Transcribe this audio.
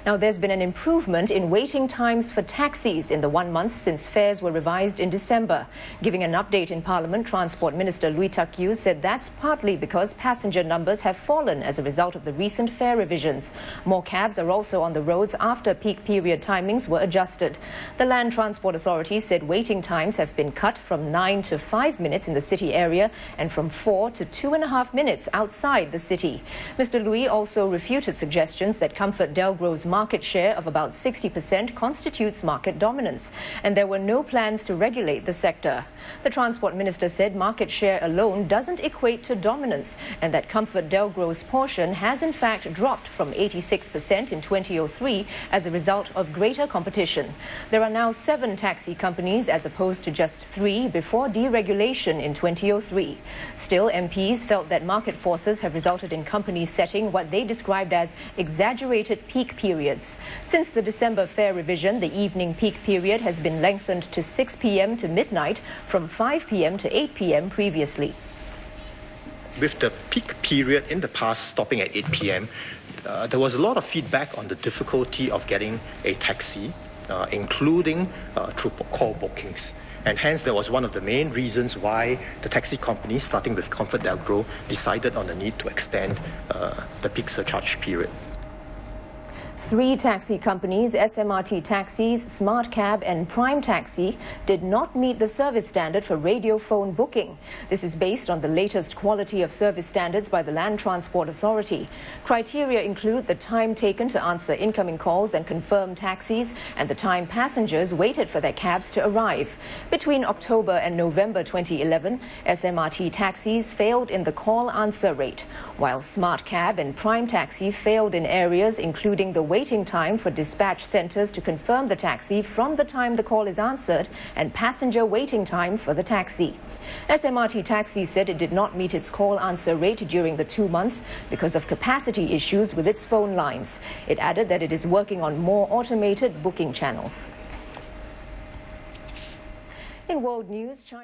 Now, there's been an improvement in waiting times for taxis in the 1 month since fares were revised in December. Giving an update in Parliament, Transport Minister Lui Tuck Yew said that's partly because passenger numbers have fallen as a result of the recent fare revisions. More cabs are also on the roads after peak period timings were adjusted. The Land Transport Authority said waiting times have been cut from 9 to 5 minutes in the city area and from 4 to 2.5 minutes outside the city. Mr. Lui also refuted suggestions that Comfort Delgro's market share of about 60% constitutes market dominance, and there were no plans to regulate the sector. The Transport Minister said market share alone doesn't equate to dominance, and that Comfort Delgro's portion has in fact dropped from 86% in 2003 as a result of greater competition. There are now 7 taxi companies as opposed to just 3 before deregulation in 2003. Still, MPs felt that market forces have resulted in companies setting what they described as exaggerated peak periods. Since the December fare revision, the evening peak period has been lengthened to 6 p.m. to midnight from 5 p.m. to 8 p.m. previously. With the peak period in the past stopping at 8 p.m., there was a lot of feedback on the difficulty of getting a taxi, including through call bookings. And hence, there was one of the main reasons why the taxi companies, starting with Comfort Delgro, decided on the need to extend the peak surcharge period. 3 taxi companies, SMRT Taxis, Smart Cab and Prime Taxi, did not meet the service standard for radio phone booking. This is based on the latest quality of service standards by the Land Transport Authority. Criteria include the time taken to answer incoming calls and confirm taxis, and the time passengers waited for their cabs to arrive. Between October and November 2011, SMRT Taxis failed in the call answer rate, while Smart Cab and Prime Taxi failed in areas including the waiting time for dispatch centers to confirm the taxi from the time the call is answered and passenger waiting time for the taxi. SMRT Taxi said it did not meet its call answer rate during the 2 months because of capacity issues with its phone lines. It added that it is working on more automated booking channels. In world news, China